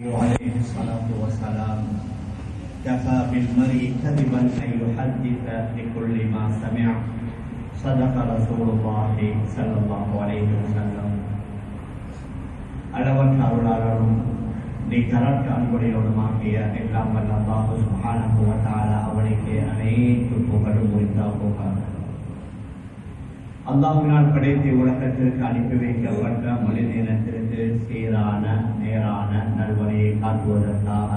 عليه الصلاة والسلام كفى بالمرء كذبا أن يحدث بكل ما سمع صدق رسول الله صلى الله عليه وسلم. அளவற்ற அருளாளரும் நிகரற்ற அன்புடையவருமாகிய எல்லாம் வல்ல அல்லாஹ் சுப்ஹானஹு வ தஆலா அவனுக்கு அனைத்து புகழும் உரித்தாகுக. அல்லாஹ்வினால் படைத்து உலகத்திற்கு அனுப்பி வைக்கப்பட்ட மனித இனத்திற்கு சீரான நேரான நல்வழியை காட்டுவதற்காக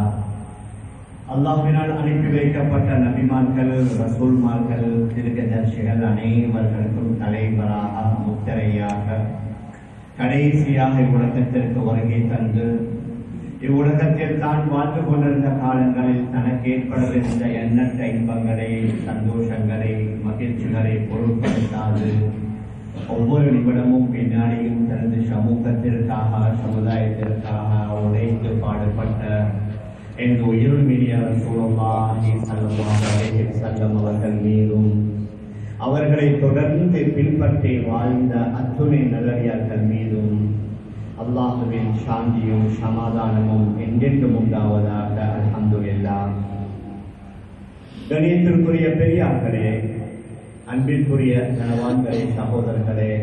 அல்லாஹ்வினால் அனுப்பி வைக்கப்பட்ட நபிமார்கள், ரசூல்மார்கள், தீர்க்கதரிசிகள் அனைவர்களுக்கும் தலைவராக முத்திரையாக கடைசியாக இவ்வுலகத்திற்கு வருகை தந்து இவ்வுலகத்தில் தான் வாழ்ந்து கொண்டிருந்த காலங்களில் தனக்கு ஏற்படவிருந்த எண்ணற்ற இன்பங்களை, சந்தோஷங்களை, மகிழ்ச்சிகளை பொருட்படுத்தாது ஒவ்வொரு நிமிடமும் பின்னாடியும் தனது சமூகத்திற்காக, சமுதாயத்திற்காக உழைத்து பாடுபட்ட என் உயிருமினிய ரசூலுல்லாஹி ஸல்லல்லாஹு அலைஹி வஸல்லம் அவர்கள் மீதும் அவர்களை தொடர்ந்து பின்பற்றி வாழ்ந்த அத்துணை நல்லடியார்கள் மீதும் அல்லாஹ்வின் சாந்தியும் சமாதானமும் என்றென்றும் உண்டாவதாக. அல்ஹம்துலில்லாஹ். கணியத்திற்குரிய பெரியார்களே, அன்பிற்குரிய கணவான்களே, சகோதரர்களே,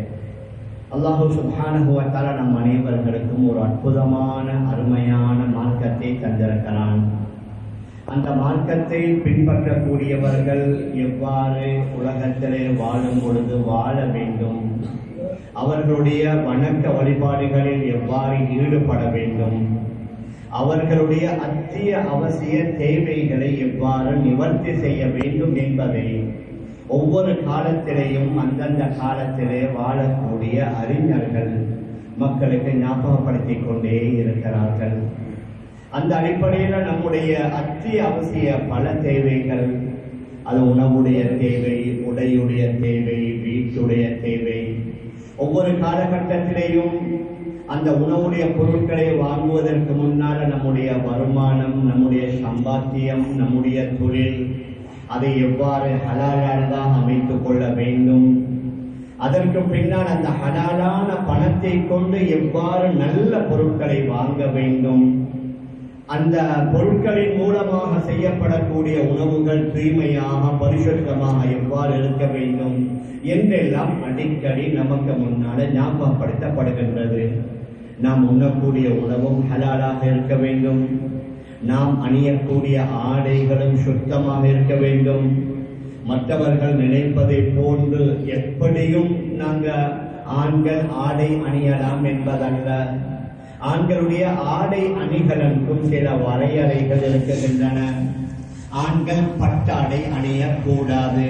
அல்லாஹ் சுப்ஹானஹு வ தஆலா நம் அனைவர்களுக்கும் ஒரு அற்புதமான அருமையான மார்க்கத்தை தந்திருக்கிறான். அந்த மார்க்கத்தை பின்பற்றக்கூடியவர்கள் எவ்வாறு உலகத்திலே வாழும் பொழுது வாழ வேண்டும், அவர்களுடைய வணக்க வழிபாடுகளில் எவ்வாறு ஈடுபட வேண்டும், அவர்களுடைய அத்திய அவசிய தேவைகளை எவ்வாறு நிவர்த்தி செய்ய வேண்டும் என்பதை ஒவ்வொரு காலத்திலேயும் அந்தந்த காலத்திலே வாழக்கூடிய அறிஞர்கள் மக்களுக்கு ஞாபகப்படுத்திக் கொண்டே இருக்கிறார்கள். அந்த அடிப்படையில் நம்முடைய அத்திய அவசிய பல தேவைகள், அது உணவுடைய தேவை, உடையுடைய தேவை, வீட்டுடைய தேவை, ஒவ்வொரு காலகட்டத்திலேயும் அந்த உணவுடைய பொருட்களை வாங்குவதற்கு முன்னால் நம்முடைய வருமானம், நம்முடைய சம்பாத்தியம், நம்முடைய தொழில், அதை எவ்வாறு ஹலாலாக அமைத்துக் கொள்ள வேண்டும், அதற்கு பின்னால் அந்த ஹலாலான பணத்தை கொண்டு எவ்வாறு நல்ல பொருட்களை வாங்க வேண்டும், அந்த பொருட்களின் மூலமாக செய்யப்படக்கூடிய உணவுகள் தூய்மையாக பரிசுத்தமாக எவ்வாறு இருக்க வேண்டும் என்றெல்லாம் அடிக்கடி நமக்கு முன்னால ஞாபகப்படுத்தப்படுகின்றது. நாம் உண்ணக்கூடிய உணவும் ஹலாலாக இருக்க வேண்டும், நாம் அணியக்கூடிய ஆடைகளும் சுத்தமாக இருக்க வேண்டும். மற்றவர்கள் நினைப்பதை போன்று எப்படியும் நாங்கள் ஆண்கள் ஆடை அணியலாம் என்பதல்ல. ஆண்களுடைய ஆடை அணிகளுக்கும் சில வரையறைகள் இருக்கின்றன. ஆண்கள் பட்டாடை அணியக்கூடாது.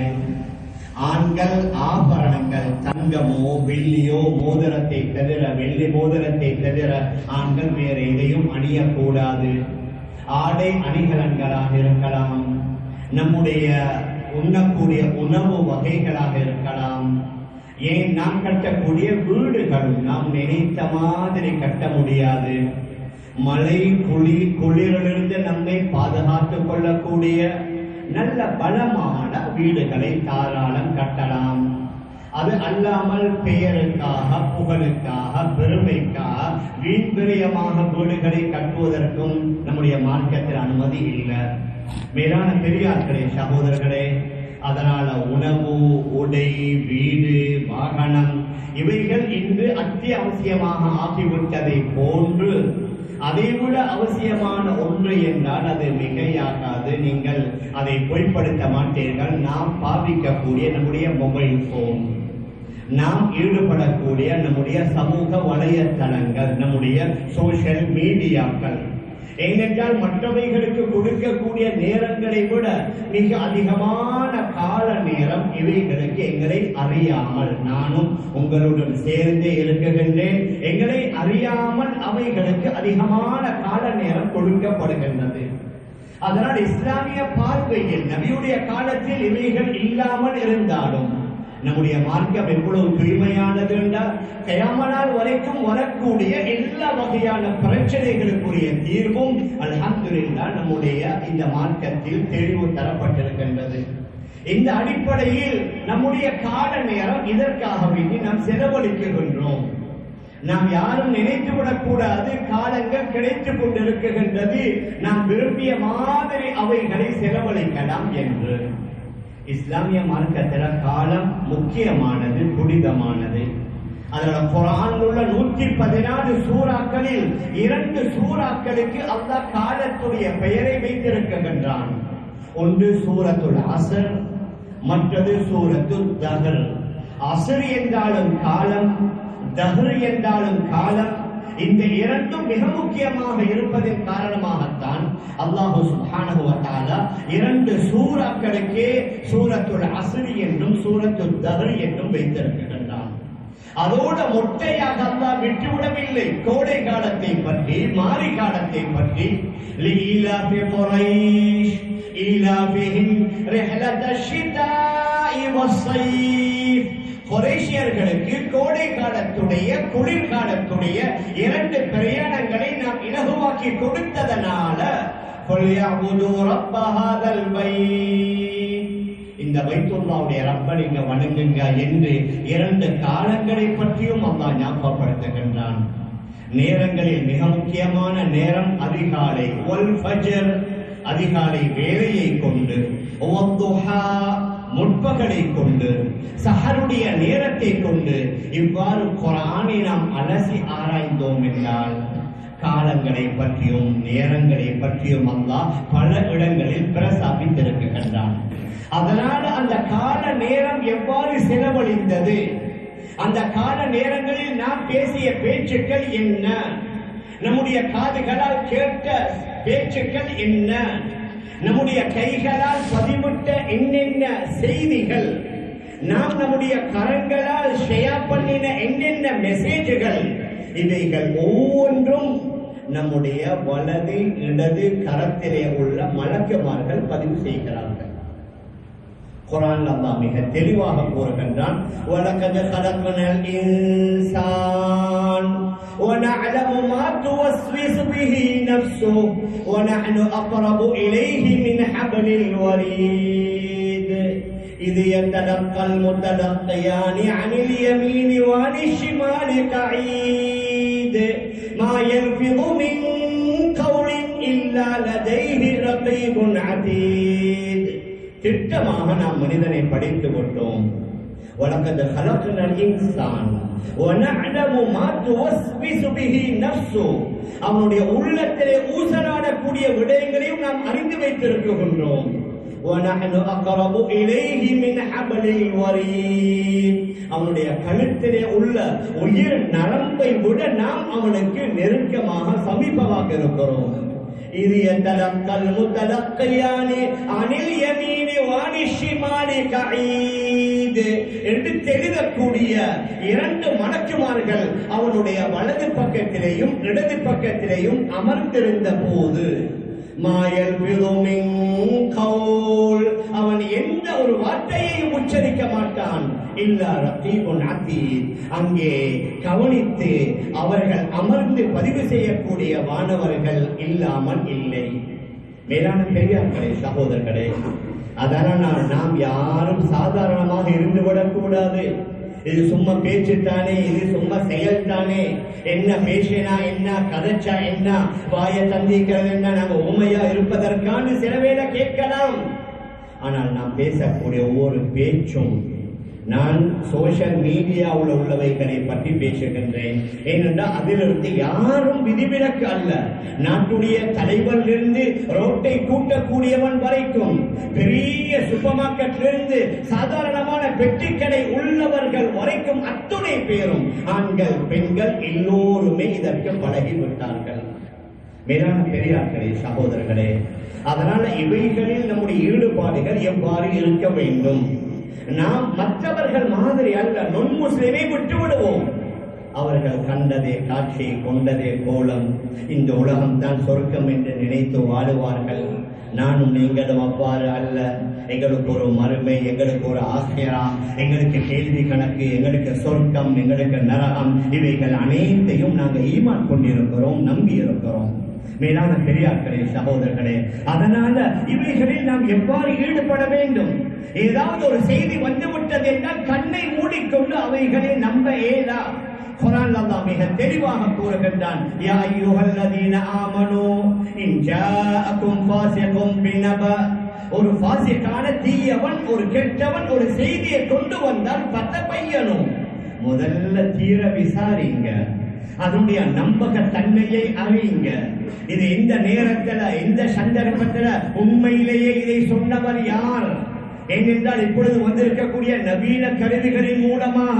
ஆண்கள் ஆபரணங்கள், தங்கமோ வெள்ளியோ மோதிரத்தை தவிர, வெள்ளி மோதிரத்தை தவிர ஆண்கள் வேற எதையும் அணியக்கூடாது. ஆடை அணிகலன்களாக இருக்கலாம், நம்முடைய உண்ணக்கூடிய உணவு வகைகளாக இருக்கலாம், ஏன் நாம் கட்டக்கூடிய வீடுகளும் நாம் நினைத்த மாதிரி கட்ட முடியாது. மழை குளிரிலிருந்து நம்மை பாதுகாத்துக் கொள்ளக்கூடிய நல்ல பலமான வீடுகளை தாராளம் கட்டலாம். அது அல்லாமல் பெயருக்காக, புகழுக்காக, பெருமைக்காக வீண்பிரியமாக வீடுகளை கட்டுவதற்கும் நம்முடைய மார்க்கத்தில் அனுமதி இல்லை. மேலான பெரியார்களே, சகோதரர்களே, அதனால உணவு, உடை, வீடு, வாகனம் இவைகள் இன்று அத்தியாவசியமாக ஆகிவிட்டதை போன்று அதைவிட அவசியமான ஒன்று என்றால் அது மிகையாகாது. நீங்கள் அதை பொய்ப்படுத்த மாட்டீர்கள். நாம் பாவிக்கக்கூடிய நம்முடைய மொபைல் போன், நாம் ஈடுபடக்கூடிய நம்முடைய சமூக வலைத்தளங்கள், நம்முடைய சோசியல் மீடியாக்கள், ஏனென்றால் மற்றவைகளுக்கு கொடுக்கக்கூடிய நேரங்களை விட மிக அதிகமான கால நேரம் இவைகளுக்கு எங்களை அறியாமல், நானும் உங்களுடன் சேர்ந்தே இருக்குகின்றேன், எங்களை அறியாமல் அவைகளுக்கு அதிகமான கால நேரம் கொடுக்கப்படுகின்றது. அதனால் இஸ்லாமிய பார்வையில் நபியுடைய காலத்தில் இவைகள் இல்லாமல் இருந்தாலும் நம்முடைய மார்க்கம் எவ்வளவு தூய்மையானது என்றால் கயாமனால் வரைக்கும் வரக்கூடிய எல்லா வகையான பிரச்சனைகளுக்குரிய தீர்வும் அல்ஹம்துலில்லாஹ் நம்முடைய இந்த மார்க்கத்தில் தெளிவு தரப்பட்டிருக்கின்றது. இந்த அடிப்படையில் நம்முடைய கால நேரம் இதற்காக வேண்டி நாம் செலவழிக்கின்றோம். நாம் யாரும் நினைத்து விடக்கூடாது காலங்கள் கிடைத்துக் கொண்டிருக்கின்றது, நாம் விரும்பிய மாதிரி அவைகளை செலவழிக்கலாம் என்று. இஸ்லாமிய மார்க்கத்தில் காலம் முக்கியமானது, புனிதமானது. அதனால குர்ஆனில் உள்ள 114 சூறாக்களில் 2 சூறாக்களுக்கு அல்லாஹ் காலத்துடைய பெயரை வைத்திருக்கின்றான். ஒன்று சூரத்துல் அஸ்ர், மற்றது சூரத்துல் தஹர். அஸ்ர் என்றாலும் காலம், தஹர் என்றாலும் காலம். இந்த இரண்டும் மிக முக்கியமாக இருப்பதன் காரணமாகத்தான் அல்லாஹ் சுப்ஹானஹு வ தஆலா 2 சூறாக்களுக்கு சூரத்துல் அஸ்ர் என்றும் சூரத்துல் தஹர் என்றும் வைத்திருக்கின்றான். அதோட மொட்டையாக அல்லாஹ் விட்டுவிடவில்லை. கோடை காலத்தை பற்றி, மாரி காலத்தை பற்றி, லீலாஃபி குரைஷ் ஈலாஃபிஹிம் ரிஹ்லத்தஷ் ஷிதாஇ வஸ்ஸைஃப். குறைஷியர்களுக்கு கோடை காலத்துடைய, குளிர்காலத்துடைய 2 பிரயாணங்களை நாம் இலகுவாக்கி கொடுத்ததனால இந்த பைத்துல்லாஹ்வுடைய ரப்பை நீங்க வணங்குங்க என்று 2 காலங்களை பற்றியும் அல்லாஹ் ஞாபகப்படுத்துகின்றான். நேரங்களில் மிக முக்கியமான நேரம் அதிகாலை, வல் ஃபஜ்ர் அதிகாலை வேளையை கொண்டு, வத்துஹா முற்பகலை கொண்டு, சஹருடைய நேரத்தை கொண்டு. இவ்வாறு குர்ஆனை நாம் அலசி ஆராய்ந்தோம் என்றால் காலங்களை பற்றியும் நேரங்களை பற்றியும் அல்லாஹ் பல இடங்களில் பிரஸ்தாபித்திருக்கின்றான். அதனால அந்த கால நேரம் எவ்வாறு செலவழிந்தது, அந்த கால நேரங்களில் நாம் பேசிய பேச்சுக்கள் என்ன, நம்முடைய காதுகளால் கேட்ட பேச்சுக்கள் என்ன, நம்முடைய கைகளால் பதிவிட்ட என்னென்ன செய்திகள், நாம் நம்முடைய கரங்களால் ஷேர் பண்ணின என்னென்ன மெசேஜ்கள், இவைகள் ஒவ்வொன்றும் நம்முடைய வலது இடது கரத்திலே உள்ள மலக்குமார்கள் பதிவு செய்கிறார்கள். குர்ஆன் அல்லாஹ் மிக தெளிவாக கூறுகின்றான், வலகத் கலக்னல் இன்சான் வனஅலமு மா துவஸ்விசு பிஹி நஃப்ஸு வனஹ்னு அக்ரபு இலைஹி மின் ஹப்லில் வரீத் இத் யதலக்கல் முத்தலக்கியானி அனில் யமீனி வஅனிஷ் ஷிமாலி கஈத் மா யல்ஃபிது மின் கௌலின் இல்லா லதைஹி ரகீபுன் அதீத். திட்டமாக நாம் மனிதனை படைத்து விட்டோம். வலகத் கலக்னல் இன்சான் வனஅலமு மா துவஸ்விசு பிஹி நஃப்ஸு. அவனுடைய உள்ளத்திலே ஊசலாடக்கூடிய விடயங்களையும் நாம் அறிந்து வைத்திருக்கின்றோம். வனஹ்னு அக்ரபு இலைஹி மின் ஹப்லில் வரீத். அவனுடைய கழுத்திலே உள்ள உயிர் நரம்பை விட நாம் அவனுக்கு நெருக்கமாக சமீபமாக இருக்கிறோம். இது யதலக்கல் முத்தலக்கியானி அனில் யமீனி வஅனிஷ் ஷிமாலி கஈத் என்று எழுதக்கூடிய 2 மலக்குமார்கள் அவனுடைய வலது பக்கத்திலேயும் இடது பக்கத்திலேயும் அமர்ந்திருந்த போது அவன் எந்த ஒரு வார்த்தையையும் உச்சரிக்க மாட்டான். இல்லா ரகீபுன் அதீத். அங்கே கவனித்து அவர்கள் அமர்ந்து பதிவு செய்யக்கூடிய வானவர்கள் இல்லாமல் இல்லை. மேலான பெரியார்களே, சகோதரர்களே, அதனால் நாம் யாரும் சாதாரணமாக இருந்துவிடக் கூடாது. இது சும்மா பேச்சுத்தானே, இது சும்மா செயல் தானே, என்ன பேசினா என்ன, கதைச்சா என்ன, வாய தந்திக்கிறது என்ன, நாங்க உண்மையா இருப்பதற்கான சில வேளை கேட்கலாம். ஆனால் நாம் பேசக்கூடிய ஒவ்வொரு பேச்சும், நான் சோசியல் மீடியாவில் உள்ளவைகளை பற்றி பேசுகின்றேன். ஏனென்றால் அதிலிருந்து யாரும் விதிவிலக்கு அல்ல. நாட்டுடைய தலைவரிலிருந்து ரோட்டை கூட்டக்கூடியவன் வரைக்கும், பெரிய சூப்பர் மார்க்கெட்டிலிருந்து சாதாரணமான பெட்டிக்கடை உள்ளவர்கள் வரைக்கும் அத்துணை பேரும், ஆண்கள் பெண்கள் எல்லோருமே இதற்கு பழகிவிட்டார்கள். மேலான பெரியார்களே, சகோதரர்களே, அதனால இவைகளில் நம்முடைய ஈடுபாடுகள் எவ்வாறு இருக்க வேண்டும்? நாம் மற்றவர்கள் மாதிரி அல்ல. நொன் முஸ்லிமை விட்டு விடுவோம். அவர்கள் கண்டதே காட்சி, கொண்டதே கோலம், இந்த உலகம் தான் சொர்க்கம் என்று நினைத்து வாழுவார்கள். நானும் நீங்களும் அவ்வாறு அல்ல. எங்களுக்கு ஒரு மறுமை, எங்களுக்கு ஒரு ஆசிரியரா, எங்களுக்கு கேள்வி கணக்கு, எங்களுக்கு சொர்க்கம், எங்களுக்கு நரகம், இவைகள் அனைத்தையும் நாங்கள் ஈமான் கொண்டிருக்கிறோம், நம்பி இருக்கிறோம். மேலான பெரியார்களே, சகோதரர்களே, அதனால இவைகளில் நாம் எவ்வாறு ஈடுபட வேண்டும்? ஏதாவது ஒரு செய்தி வந்துவிட்டது என்றால் கண்ணை மூடிக்கொண்டு அவைகளை நம்ப ஏதா. குர்ஆன்ல அல்லாஹ் மிக தெளிவாக கூறுகின்றான், யா அய்யுஹல்லதீன ஆமனூ இன் ஜாஅக்கும் ஃபாஸிகுன் பினபா, ஒரு ஃபாஸிகான தீயவன், ஒரு கெட்டவன் ஒரு செய்தியை கொண்டு வந்தால் ஃபதபையனு, முதல்ல தீர விசாரிங்க, அதனுடைய நம்பகத்தன்மையை அறியுங்க. இது இந்த நேரத்துல இந்த சந்தர்ப்பத்துல உண்மையிலேயே இதை சொன்னவர் யார் ஏனென்றால் இப்பொழுது வந்திருக்கக்கூடிய நவீன கருவிகளின் மூலமாக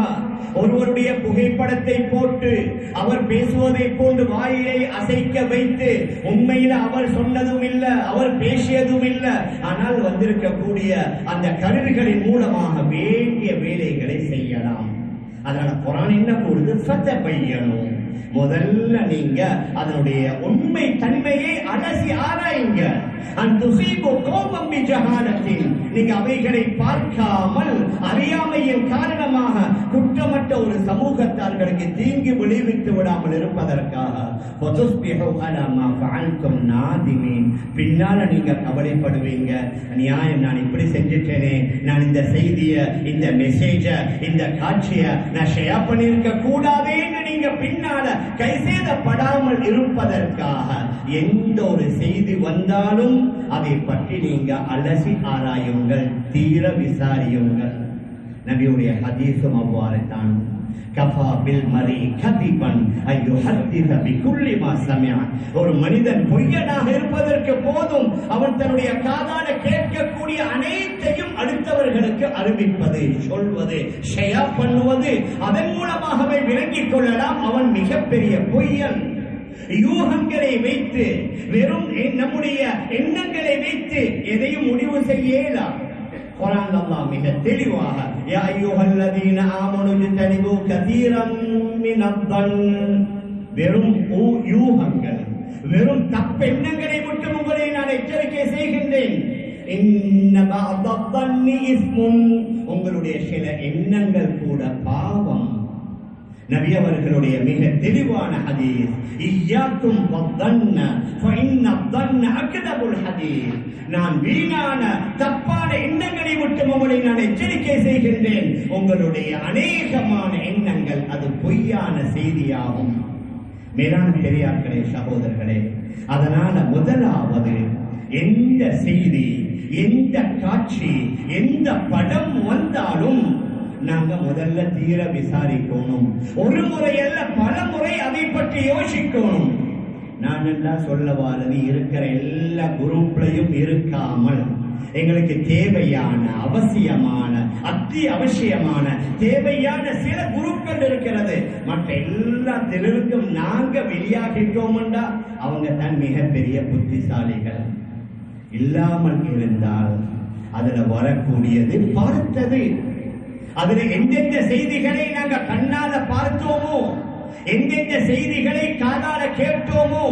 ஒருவருடைய புகைப்படத்தை போட்டு அவர் பேசுவதை போன்று வாயை அசைக்க வைத்து உண்மையில அவர் சொன்னதும் இல்ல, அவர் பேசியதும் இல்ல, ஆனால் வந்திருக்கக்கூடிய அந்த கருவிகளின் மூலமாக வேண்டிய வேலைகளை செய்யலாம். அதனால குர்ஆன் என்ன கூறுது, ஃபதபையனு, முதல்ல நீங்க அதனுடைய உண்மை தன்மையை அலசி ஆராயுங்க. அன்துஸீபு கௌமன் பிஜஹாலத்தின், நீங்க அவைகளை பார்க்காமல் அறியாமையின் காரணமாக குற்றமற்ற ஒரு சமூகத்தார்களுக்கு தீங்கு விளைவித்து விடாமல் இருப்பதற்காக ஃபதுஸ்பிஹு அலா மா ஃபஅல்தும் நாதிமீன், பின்னால நீங்க கவலைப்படுவீங்க, நியாயம் நான் இப்படி செஞ்சிட்டேனே, நான் இந்த செய்தியை, இந்த மெசேஜ, இந்த காட்சியை நான் ஷேர் பண்ணியிருக்க கூடாதேன்னு நீங்க பின்னால கைசேதப்படாமல் இருப்பதற்காக எந்த ஒரு செய்தி வந்தாலும் அதை பற்றி நீங்க அலசி ஆராயுங்கள், தீர விசாரியுங்கள். நபியுடைய ஹதீஸும் அவ்வாறு தான், கஃபா பில் மரி கதிபன் அய்யுஹத்திஸ பிகுல்லி மா சமிஅ, ஒரு மனிதன் பொய்யனாக இருப்பதற்கு போதும் அவன் தன்னுடைய காதால கேட்கக்கூடிய அனைத்தையும் அடுத்தவர்களுக்கு அறிவிப்பது, சொல்வது, ஷேர் பண்ணுவது, அதன் மூலமாகவே விளங்கிக் கொள்ளலாம் அவன் மிகப்பெரிய பொய்யன். யூகங்களை வைத்து, வெறும் நம்முடைய எண்ணங்களை வைத்து எதையும் முடிவு செய்யலாம். குர்ஆன் அல்லாஹ் மிக தெளிவாக, யா அய்யுஹல்லதீன ஆமனூ இஜ்தனிபூ கதீரம் மினத்-தன், வெறும் யூகங்கள், வெறும் தப்பெண்ணங்களை விட்டு உங்களை நான் எச்சரிக்கை செய்கின்றேன். இன்ன பஅத-தன்னி இஸ்முன், உங்களுடைய சில எண்ணங்கள் கூட பாவம். நபி அவர்களுடைய மிக தெளிவான ஹதீஸ், இய்யாக்கும் வதன்ன ஃபஇன்னத்-தன்ன அக்தபுல் ஹதீஸ், நான் வீணான தப்பான எண்ணங்களை விட்டு உங்களை நான் எச்சரிக்கை செய்கின்றேன். உங்களுடைய அநேகமான எண்ணங்கள் அது பொய்யான செய்தியாகும். மேலான பெரியார்களே, சகோதரர்களே, அதனால முதலாவது எந்த செய்தி, எந்த காட்சி, எந்த படம் வந்தாலும் நாங்க முதல்ல தீர விசாரிக்கணும். ஒரு முறை அல்ல, பல முறை அதை பற்றி யோசிக்கணும். நான் எல்லாம் சொல்ல வாரது இருக்கிற எல்லா குரூப்லையும் இருக்காமல் எங்களுக்கு தேவையான, அவசியமான, அத்தியாவசியமான தேவையான சில குரூப்கள் இருக்கிறது. மற்ற எல்லாத்திலிருக்கும் நாங்க வெளியாகிட்டோம்டா அவங்க தான் மிகப்பெரிய புத்திசாலிகள். இல்லாமல் இருந்தால் அதுல வரக்கூடியது பார்த்தது, அதுல எந்தெந்த செய்திகளை நாங்க கண்ணால பார்த்தோமோ, எந்தெந்த செய்திகளை காதால கேட்டோமோ,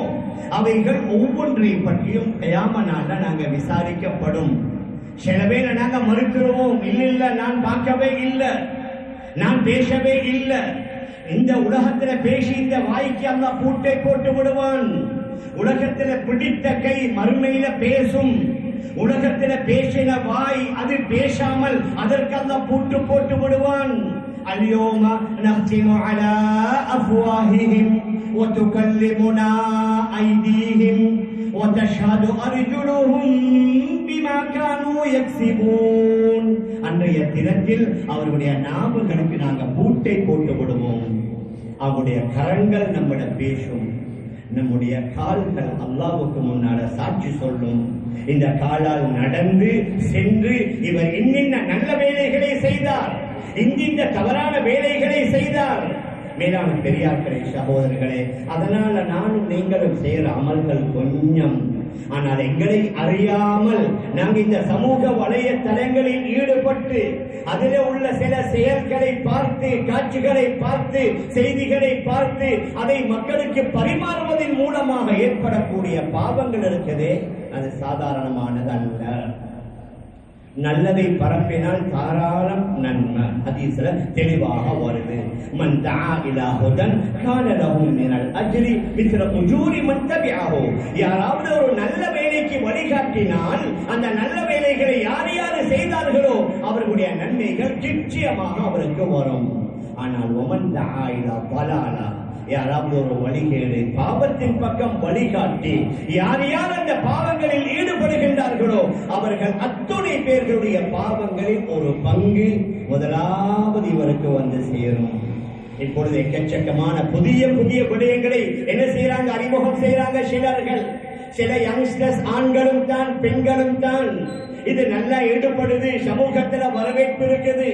அவைகள் ஒவ்வொன்றை பற்றியும் கியாமத் நாள்ல நாங்க விசாரிக்கப்படும். சில பேரை நாங்க மறுக்கிறோம், இல்ல நான் பார்க்கவே இல்லை, நான் பேசவே இல்லை. இந்த உலகத்துல பேசி இந்த வாய்க்கு அல்லாஹ் பூட்டை போட்டு விடுவான். உலகத்துல பிடித்த கை மறுமையில பேசும். உலகத்துல பேசின வாய் அது பேசாமல் அதற்கு அல்லாஹ் பூட்டு போட்டு விடுவான். اليوم نختم على أفواههم وتكلمنا أيديهم وتشهد أرجلهم بما كانوا يكسبون. அன்றைய தினத்தில் அவருடைய நாவுகளுக்கு நாங்கள் பூட்டை போட்டு விடுவோம். அவருடைய கரங்கள் நம்மிடம் பேசும். நம்முடைய கால்கள் அல்லாஹ்வுக்கு முன்னால சாட்சி சொல்லும். இந்த காலால் நடந்து சென்று இவர் இன்னின்ன நல்ல வேலைகளை செய்தார், இந்த தவறான வேலைகளை செய்தார். மேலான பெரியார்களே, சகோதரர்களே, அதனால நானும் நீங்களும் செய்யற அமல்கள் கொஞ்சம், ஆனால் எங்களை அறியாமல் நாங்கள் இந்த சமூக வலைத்தளங்களில் ஈடுபட்டு அதில் உள்ள சில செயல்களை பார்த்து, காட்சிகளை பார்த்து, செய்திகளை பார்த்து அதை மக்களுக்கு பரிமாறுவதன் மூலமாக ஏற்படக்கூடிய பாவங்கள் இருக்குதே, அது சாதாரணமானதல்ல. நல்லதை பரப்பினால் தாராளம் நன்மை. ஹதீஸ்ல தெளிவாக வருது, மன் தஆ இலா ஹுதன் கான லஹு மினல் அஜ்ரி மிஸ்ல உஜூரி மன் தபிஅஹு. யாராவது ஒரு நல்ல வேலைக்கு வழிகாட்டினால் அந்த நல்ல வேலைகளை யார் யார் செய்தார்களோ அவர்களுடைய நன்மைகள் நிச்சயமாக அவருக்கு வரும். ஆனால் ஒமன் தஆயிலா பலாலா, யாராவது ஒரு வழிகேடு பாவத்தின் பக்கம் வழிகாட்டி யார் யார் அந்த பாவங்களில் ஈடுபடுகின்றார்களோ அவர்கள் அத்துணை பேர்களுடைய பாவங்களில் ஒரு பங்கு முதலாவது இவருக்கு வந்து சேரும். இப்பொழுது எக்கச்சக்கமான புதிய புதிய விடயங்களை என்ன செய்யறாங்க, அறிமுகம் செய்யறாங்க சிலர்கள். சில யங்ஸ்டர்ஸ் ஆண்களும் தான் பெண்களும் தான். இது நல்லா ஈடுபடுது, சமூகத்துல வரவேற்பு இருக்குது.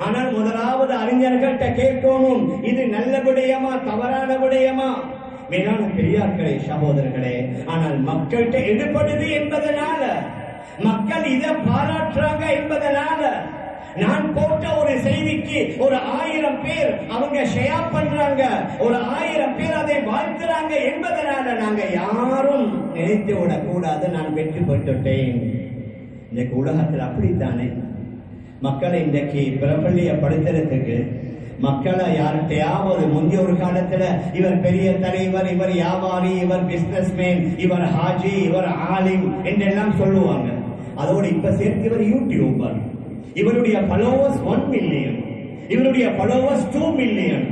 ஆனால் முதலாவது அறிஞர்கள்ட்ட கேட்கணும், இது நல்ல விடயமா தவறான விடயமா? மேலான பெரியார்களே சகோதரர்களே, ஆனால் மக்கள்கிட்ட ஈடுபடுது என்பதனால, மக்கள் இதை பாராட்டுறாங்க என்பதனால, நான் போட்ட ஒரு செய்திக்கு ஒரு 1000 பேர் அவங்க ஷேர் பண்றாங்க, ஒரு 1000 பேர் அதை வாழ்த்துறாங்க என்பதனால நாங்க யாரும் நினைத்து விடக்கூடாது நான் வெற்றி பெற்றுட்டேன். இன்றைக்கு உலகத்தில் அப்படித்தானே மக்களை இன்றைக்கு பிரபல்யப்படுத்துறதுக்கு மக்களை யார்கிட்டையாவது முந்தைய ஒரு காலத்துல இவர் பெரிய தலைவர், இவர் வியாபாரி, இவர் பிசினஸ்மேன், இவர் ஹாஜி, இவர் ஆலிம் என்றெல்லாம் சொல்லுவாங்க. அதோடு இப்ப சேர்த்து இவர் யூடியூபர், இவருடைய ஃபாலோவர்ஸ் 1 மில்லியன், இவருடைய ஃபாலோவர்ஸ் 2 மில்லியன்.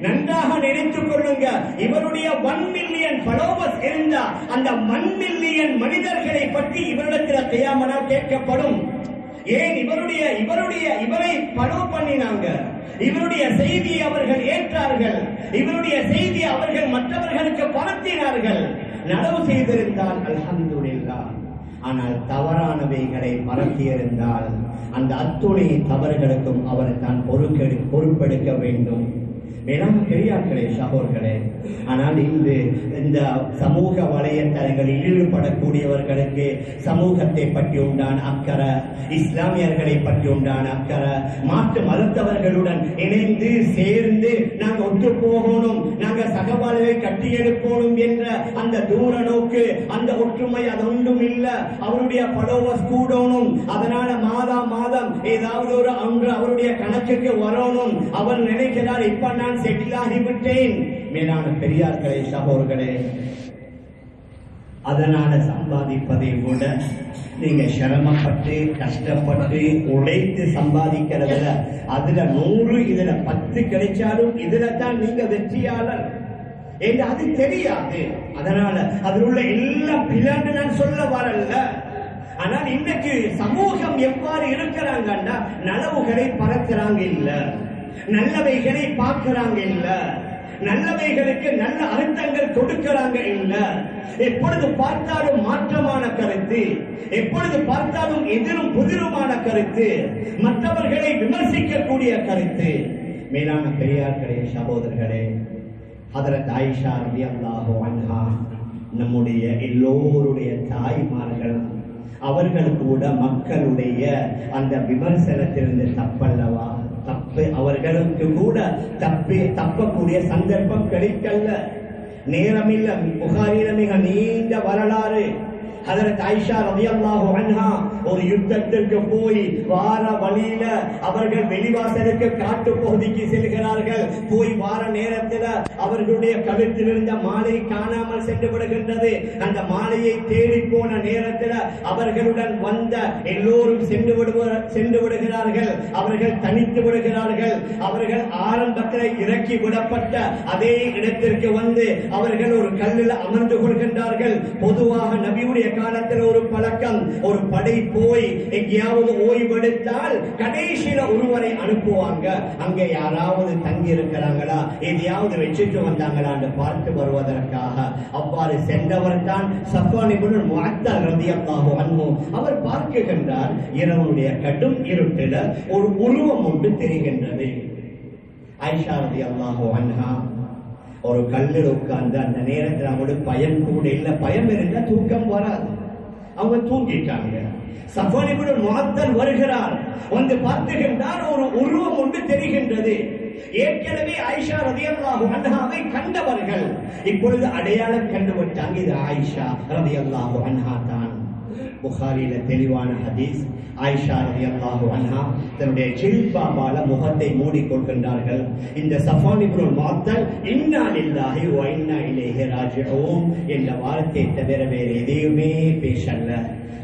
நன்றாக நினைத்துக் கொள்ளுங்க, இவருடைய 1 மில்லியன் ஃபாலோவர்ஸ் இருந்தா அந்த 1 மில்லியன் மனிதர்களை பற்றி இவரிடத்தில் கியாமனா கேட்கப்படும். ஏன் இவரை ஃபாலோ பண்ணினாங்க, இவருடைய செய்தியை அவர்கள் ஏற்றார்கள், இவருடைய செய்தியை அவர்கள் மற்றவர்களுக்கு பரத்தினார்கள். நலவு செய்திருந்தால் அல்ஹம்துலில்லாஹ். ஆனால் தவறானவைகளை பரத்தியிருந்தால் அந்த அத்துணை தவறுகளுக்கும் அவர் தான் பொறுப்பெடுக்க வேண்டும். மேலான பெரியார்களே சகோதரர்களே, ஆனால் இன்று இந்த சமூக வலைத்தளங்களில் ஈடுபடக்கூடியவர்களுக்கு சமூகத்தை பற்றி உண்டான அக்கறை, இஸ்லாமியர்களை பற்றி உண்டான அக்கறை, மாற்று மதத்தவர்களுடன் இணைந்து சேர்ந்து நாங்க ஒத்து போகணும், நாங்க சகவாழ்வை கட்டியெடுப்போம் என்ற அந்த தூர நோக்கு, அந்த ஒற்றுமை அது ஒன்றும் இல்ல. அவருடைய ஃபாலோவர்ஸ் கூடணும், அதனால மாதம் ஏதாவது ஒரு அன்று அவருடைய கணக்குக்கு வரணும். அவர் நினைக்கிறார் இப்ப நான் செட்டில் ஆகிவிட்டேன். மேலான பெரியார்களே சகோதரர்களே, அதனால சம்பாதிப்பதை விட நீங்க சிரமப்பட்டு கஷ்டப்பட்டு உழைத்து சம்பாதிக்கிறதுல அதுல 100 இதுல 10 கிடைச்சாலும் இதுல தான் நீங்க வெற்றியாளர் என்று அது தெரியாது. அதனால அதில் உள்ள எல்லா பிளான்னு நான் சொல்ல வரல. ஆனால் இன்றைக்கு சமூகம் எவ்வாறு இருக்கிறாங்கன்னா நலவுகளை பறக்கிறாங்க இல்ல, நல்லவைகளை பார்க்கிறாங்க இல்ல, நல்லவைகளுக்கு நல்ல அர்த்தங்கள் கொடுக்கிறாங்க இல்ல. எப்பொழுது பார்த்தாலும் மாற்றமான கருத்து, எப்பொழுது பார்த்தாலும் எதிரும் புதிருமான கருத்து, மற்றவர்களை விமர்சிக்கக்கூடிய கருத்து. மேலான பெரியார்களே சகோதரர்களே, ஹதரத் ஆயிஷா ரலியல்லாஹு அன்ஹா நம்முடைய எல்லோருடைய தாய்மார்கள், அவர்கள் கூட மக்களுடைய அந்த விமர்சனத்திலிருந்து தப்பல்லவா, தப்பு அவர்களுக்கு கூட தப்பக்கூடிய சந்தர்ப்பம் கிடைக்கல, நேரமில்ல. புகாரில மிக நீண்ட வரலாறு. ஹதரத் ஆயிஷா ரலியல்லாஹு அன்ஹா ஒரு யுத்தத்திற்கு போய் வார வழியில அவர்கள் வெளிவாசலுக்கு காட்டு பகுதிக்கு செல்கிறார்கள். போய் வார நேரத்தில் அவர்களுடைய கழுத்தில் இருந்த மாலை காணாமல் சென்று விடுகின்றது. அந்த மாலையை தேடி போன நேரத்தில் அவர்களுடன் வந்த எல்லோரும் சென்று விடுகிறார்கள். அவர்கள் தனித்து விடுகிறார்கள். அவர்கள் ஆரம்பத்தில் இறக்கி விடப்பட்ட அதே இடத்திற்கு வந்து அவர்கள் ஒரு கல்லில் அமர்ந்து கொள்கின்றார்கள். பொதுவாக நபியுடைய காலத்தில் ஒரு பழக்கம், ஒரு படை போய் எங்கேயாவது ஓய்வெடுத்தால் கடைசியில ஒருவரை அனுப்புவாங்க, அங்க யாராவது தங்கி இருக்கிறாங்களா, எதையாவது வச்சுட்டு வந்தாங்களான்னு பார்த்து வருவதற்காக. அவ்வாறு சென்றவர் தான் சஃப்வான் இப்னு முஅத்தல் ரலியல்லாஹு அன்ஹு. அவர் பார்க்கின்றார், இரவுடைய கடும் இருட்டில ஒரு உருவம் ஒன்று தெரிகின்றது. ஆயிஷா ரலியல்லாஹு அன்ஹா ஒரு கல்லில் உட்கார்ந்து, அந்த நேரத்தில் அவங்களுக்கு பயம் கூட இல்லை, பயம் இருந்தா தூக்கம் வராது, அவங்க தூங்கிட்டாங்க. சஃப்வான் இப்னு முஅத்தல் வருகிறார், வந்து பார்த்துகின்றார், ஒரு உருவம் ஒன்று தெரிகின்றது. ஏற்கனவே ஆயிஷா ரலியல்லாஹு அன்ஹாவை கண்டவர்கள் இப்பொழுது அடையாளம் கண்டுவிட்டாங்க, இது ஆயிஷா ரலியல்லாஹு அன்ஹா தான். புகாரில தெளிவான ஹதீஸ். ஆயிஷா ரலியல்லாஹு அன்ஹா தன்னுடைய ஜில்பாபால முகத்தை மூடிக்கொள்கின்றார்கள். இந்த சஃபான் இப்னு முஅத்தல் இன்னா லில்லாஹி வ இன்னா இலைஹி ராஜிஊன் என்ற வார்த்தை தவிர வேறு எதையுமே பேசல்ல.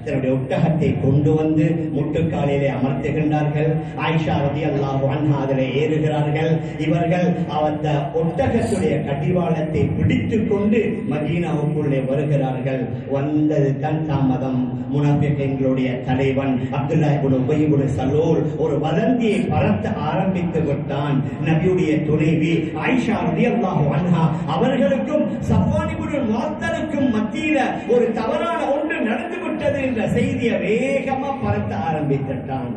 தன்னுடைய ஒட்டகத்தை கொண்டு வந்து முட்டுக்காலிலே அமர்த்துகின்றார்கள். ஆயிஷா ரலியல்லாஹு அன்ஹா அதிலே ஏறுகிறார்கள். இவர்கள் அந்த ஒட்டகத்துடைய கடிவாளத்தை பிடித்துக் கொண்டு மதீனாவுக்குள்ளே வருகிறார்கள். வந்தது தான் தாமதம். முனாஃபிக்குகளுடைய தலைவன் அப்துல்லாஹ் இப்னு உபய் இப்னு சலூல் ஒரு வதந்தியை பரத்த ஆரம்பித்து விட்டான். நபியுடைய துணைவி ஆயிஷா ரலியல்லாஹு அன்ஹா அவர்களுக்கும் சஃபான் இப்னு முஅத்தலுக்கும் மத்தியில ஒரு தவறான ஒன்று நடந்து விட்டது என்ற செய்தியை வேகமா பரத்த ஆரம்பித்துட்டான்.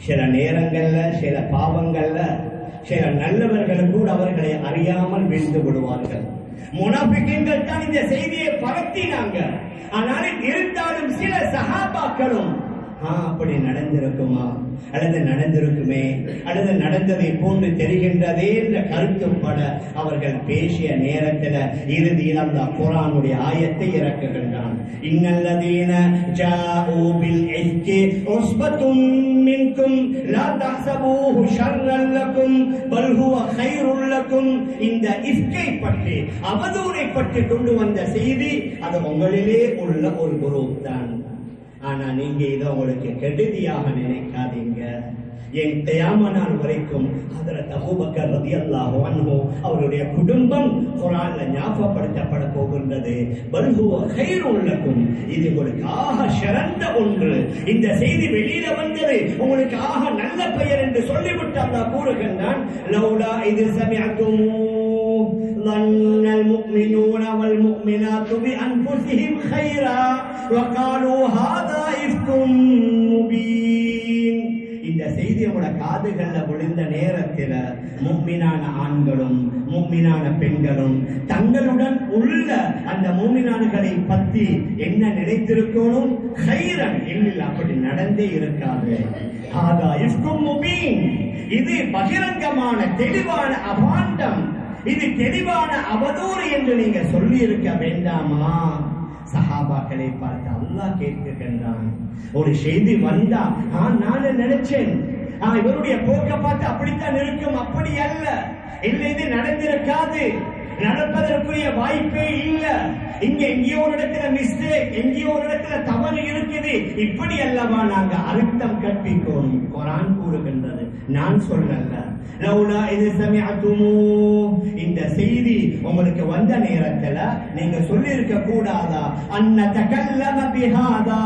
சில நேரங்கள்ல சில பாவங்கள்ல சில நல்லவர்கள் கூட அவர்களை அறியாமல் வீழ்ந்து விடுவார்கள். முனாஃபிக்குகள் தான் இந்த செய்தியை பரத்தினாங்க. ஆனால் இருந்தாலும் சில சஹாபாக்களும் அப்படி நடந்திருக்குமா அல்லது நடந்திருக்குமே அல்லது நடந்ததை போன்று தெரிகின்றதே என்ற கருத்துப்பட அவர்கள் பேசிய நேரத்தில் இறுதியில் அந்த குர்ஆனுடைய ஆயத்தை இறக்குகின்றான். இன்னல்லதீன ஜாஊ பில் இஃகி உஸ்பத்தும் மின்கும் லா தஹ்சபூஹு ஷர்ரன் லக்கும் பல் ஹுவ கைருல் லக்கும். இந்த இஃகை பற்றி அவதூறை பற்றி கொண்டு வந்த செய்தி அது உங்களிலே உள்ள ஒரு குரூப் தான். ஆனா நீங்க இதை உங்களுக்கு கெடுதியாக நினைக்காதீங்க. என் கியாமத் நாள் வரைக்கும் ஹஜ்ரத் அபூபக்கர் ரலியல்லாஹு அன்ஹு அவருடைய குடும்பம் குர்ஆன்ல ஞாபகப்படுத்தப்பட போகின்றது. பல் ஹுவ கைருல் லக்கும், இது உங்களுக்கு ஆக சிறந்த ஒன்று. இந்த செய்தி வெளியில வந்தது உங்களுக்கு ஆக நல்ல பெயர் என்று சொல்லிவிட்டு அல்லாஹ் கூறுகின்றான். லௌலா இது சமிஅதுமூ ظن المؤمنون والمؤمنات بأنفسهم خيرا وقالوا هذا إفك مبين. இந்த செய்தி உங்களோட காதுகள்ல விழுந்த நேரத்தில் முஃமினான ஆண்களும் முஃமினான பெண்களும் தங்களுடன் உள்ள அந்த முஃமினான்களை பத்தி என்ன நினைத்திருக்கணும்? கைரன் இல்ல, அப்படி நடந்தே இருக்காது. ஹாதா இஃப்கும் முபீன், இது பகிரங்கமான தெளிவான அபாண்டம், இது தெளிவான அவதூறு என்று நீங்க சொல்லி இருக்க வேண்டாமா? சஹாபாக்களை பார்த்து அல்லாஹ் கேட்கின்றான். ஒரு செய்தி வந்தா நான் நினைச்சேன் இவருடைய போக்க பார்த்து அப்படித்தான் இருக்கும், அப்படி அல்ல, இல்லை இது நடந்திருக்காது, நடப்பதற்குரிய வாய்ப்பே இல்ல, இங்க எங்கேயோ ஒரு இடத்துல மிஸ்டேக், எங்கேயோ ஒரு இடத்துல தவறு இருக்குது, இப்படி அல்லவா நாங்க அர்த்தம் கற்பிக்கணும். குர்ஆன் கூறுகின்றது, நான் சொல்லல. லௌலா இது சமிஅதுமூ, இந்த செய்தி உங்களுக்கு வந்த நேரத்துல நீங்க சொல்லி இருக்க கூடாதா? அன்ன தகல்லம பிஹாதா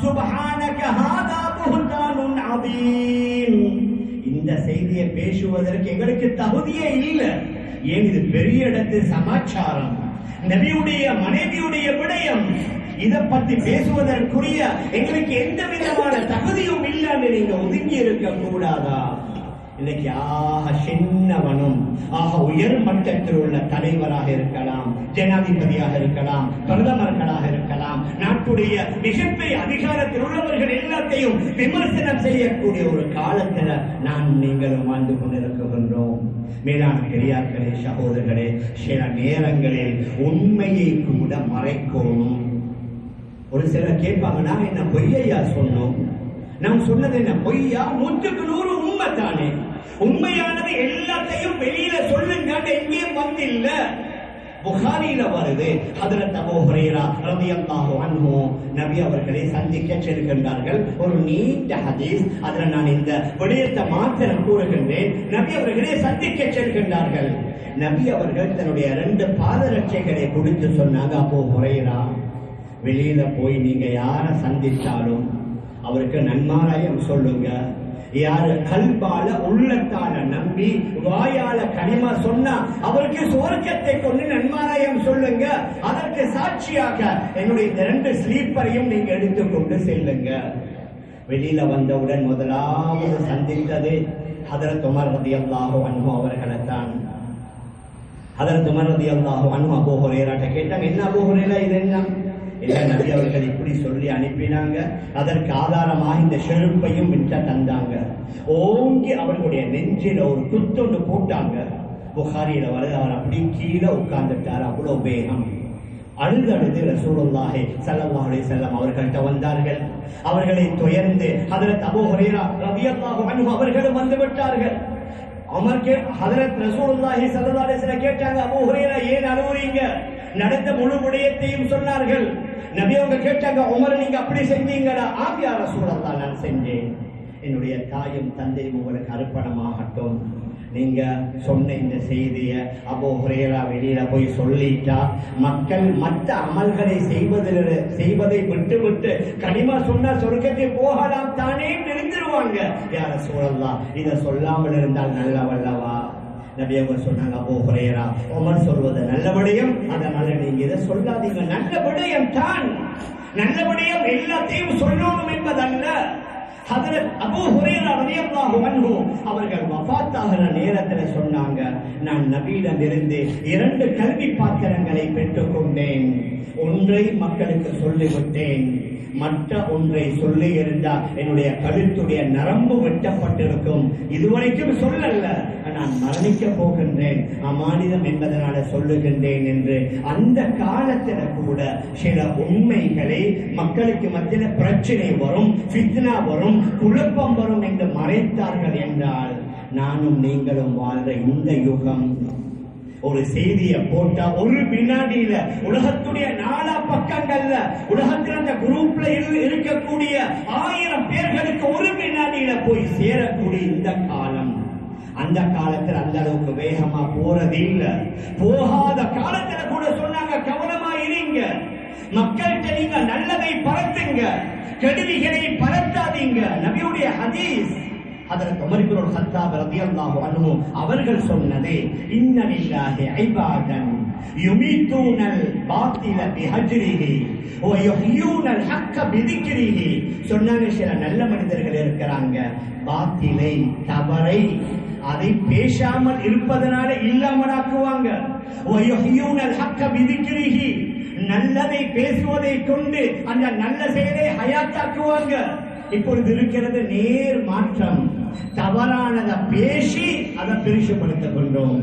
சுப்ஹானக ஹாதா புஹ்தானுன் அதீம், இந்த செய்தியை பேசுவதற்கு எங்களுக்கு தகுதியே இல்லை. ஏன்? இது பெரிய இடத்து சமாச்சாரம், நபியுடைய மனைவியுடைய விடயம், இதை பத்தி பேசுவதற்குரிய எங்களுக்கு எந்த விதமான தகுதியும் இல்லைன்னு நீங்க ஒதுங்கி இருக்க கூடாதா? இன்னைக்கு ஆக சின்னவனும் ஆக உயர் மட்டத்தில் உள்ள தலைவராக இருக்கலாம், ஜனாதிபதியாக இருக்கலாம், பிரதமர்களாக இருக்கலாம், நாட்டுடைய மிகப்பெரிய அதிகாரத்தில் உள்ளவர்கள் எல்லாத்தையும் விமர்சனம் செய்யக்கூடிய ஒரு காலத்துல நான் நீங்களும் வாழ்ந்து கொண்டிருக்கின்றோம். மேலான பெரியார்களே, சகோதரர்களே, சில நேரங்களில் உண்மையை கூட மறைக்கணும். ஒரு சிலர் கேட்பாங்க, நான் என்ன பொய்யா சொன்னோம், நாம் சொன்னது என்ன பொய்யா? 100% உண்மை தானே, உண்மையானது எல்லாத்தையும் வெளியில சொல்லுங்க, எங்கேயும் வந்து இல்ல. புகாரில வருது, ஹஜ்ரத் அபூ ஹுரைரா ரலியல்லாஹு அன்ஹு நபி அவர்களை சந்திக்க செல்கின்றார்கள். ஒரு நீண்ட ஹதீஸ், அதுல நான் இந்த விடயத்தை மாத்திரம் கூறுகின்றேன். நபி அவர்களை சந்திக்க செல்கின்றார்கள். நபி அவர்கள் தன்னுடைய 2 பாதரட்சைகளை கொடுத்து சொன்னாங்க, அபூ ஹுரைரா, வெளியில போய் நீங்க யார சந்தித்தாலும் அவருக்கு நன்மாராயம் சொல்லுங்க. யாரு கல்பால உள்ளத்தால நம்பி வாயால கனிமா சொன்னா அவருக்கு சுவர்க்கத்தை கொண்டு நன்மாராயம் சொல்லுங்க. அதற்கு சாட்சியாக என்னுடைய 2 ஸ்லீப்பரையும் நீங்க எடுத்துக்கொண்டு செல்லுங்க. வெளியில வந்தவுடன் முதலாவது சந்தித்தது ஹஜ்ரத் உமர் ரலியல்லாஹு அன்ஹு அவர்களைத்தான். ஹஜ்ரத் உமர் ரலியல்லாஹு அன்ஹு அபூ ஹுரைராட்ட கேட்டாங்க, என்ன அபூ ஹுரைரா இது என்ன? இல்ல, நபி அவர்கள் இப்படி சொல்லி அனுப்பினாங்க. அதற்கு ஆதாரமாக இந்த செருப்பையும் விட்ட தந்தாங்க. ஓங்கி அவர்களுடைய நெஞ்சில ஒரு குத்தொண்டு போட்டாங்க. புகாரியில வருது, அவர் அப்படி கீழே உட்கார்ந்துட்டார். அவ்வளவு வேகம். அழுது ரசூலுல்லாஹி ஸல்லல்லாஹு அலைஹி வஸல்லம் அவர்கள்ட்ட வந்தார்கள். அவர்களை துயர்ந்து ஹஜ்ரத் அபூ ஹுரைரா ரலியல்லாஹு அன்ஹு அவர்களும் வந்து விட்டார்கள். ஹஜ்ரத் ரசூலுல்லாஹி ஸல்லல்லாஹு அலைஹி வஸல்லம் கேட்டாங்க, அபூ ஹுரைரா ஏன் அழுவுறீங்க? நடந்த முழு விடயத்தையும் சொன்னார்கள். நபி அவங்க கேட்டாங்க, உமர் நீங்க அப்படி செஞ்சீங்களா? ஆம் யா ரசூலல்லாஹ், நான் செஞ்சேன். என்னுடைய தாயும் தந்தையும் உங்களுக்கு அர்ப்பணமாகட்டும். நீங்க சொன்ன இந்த செய்திய அபூ ஹுரைரா வெளியில போய் சொல்லிட்டா மக்கள் மற்ற அமல்களை செய்வதை விட்டு கனிமா சொன்னா சொர்க்கத்தை போகலாம் தானே நிறுத்திடுவாங்க. யா ரசூலல்லாஹ், இதை சொல்லாமல் இருந்தால் நல்லவல்லவா? நபி அவங்க சொன்னாங்க, அபூ ஹுரைரா உமர் சொல்வது நல்ல விடயம், அதனால நீங்க இதை சொல்லாதீங்க. நல்ல விடயம் தான், நல்ல விடயம் எல்லாத்தையும் சொல்லணும் என்பதல்ல. ஹஜ்ரத் அபூ ஹுரைரா ரலியல்லாஹு அன்ஹு அவர்கள் வஃபாத்தாகிற நேரத்தில் சொன்னாங்க, நான் நபியிடமிருந்து 2 கல்வி பாத்திரங்களை பெற்றுக் கொண்டேன். ஒன்றை மக்களுக்கு சொல்லிவிட்டேன், மற்ற ஒன்றை சொல்லி இருந்தா என்னுடைய கழுத்துடைய நரம்பு வெட்டப்பட்டிருக்கும். இதுவரைக்கும் சொல்லல, நான் மரணிக்க போகின்றேன், அமானிதம் என்பதனால சொல்லுகின்றேன் என்று அந்த காலத்துல கூட சில உண்மைகளை மக்களுக்கு மத்தியில் பிரச்சனை வரும், ஃபித்னா வரும், குழப்பம் வரும் என்று மறைத்தார்கள் என்றால் நானும் நீங்களும் வாழ்ற இந்த யுகம் ஒரு செய்தியை போட்டா ஒரு வினாடியில உலகத்துடைய 4 பக்கங்கள்ல உலகத்தில் அந்த குரூப்ல இருக்கக்கூடிய 1000 பேர்களுக்கு ஒரு வினாடியில போய் சேரக்கூடிய இந்த காலம், அந்த காலத்தில் அந்த அளவுக்கு வேகமா போறது இல்ல. போகாத காலத்துல கூட சொன்னாங்க, கவனமா இருங்க, மக்கள்கிட்ட நீங்க நல்லதை பரத்துங்க, கெடுதிகளை பரத்தாதீங்க. நபியுடைய ஹதீஸ் ஹஜ்ரத் உமர் இப்னு கத்தாப் ரலியல்லாஹு அன்ஹு அவர்கள் சொன்னது, இன்ன லில்லாஹி இபாதன் யுமீதூனல் பாத்தில பிஹஜ்ரிஹி வ யுஹ்யூனல் ஹக்க பிதிக்ரிஹி. சொன்னாங்க, சில நல்ல மனிதர்கள் இருக்கிறாங்க, பாத்திலை தவறை அதை பேசாமல் இருப்பதனால இல்லாமலாக்குவாங்க. வ யுஹ்யூனல் ஹக்க பிதிக்ரிஹி, நல்லதை பேசுவதை கொண்டு அந்த நல்ல செயலை ஹயாத்தாக்குவாங்க. இப்பொழுது இருக்கிறது நேர் மாற்றம். தவறானதை பேசி அதை பெருசுபடுத்திக் கொண்டோம்,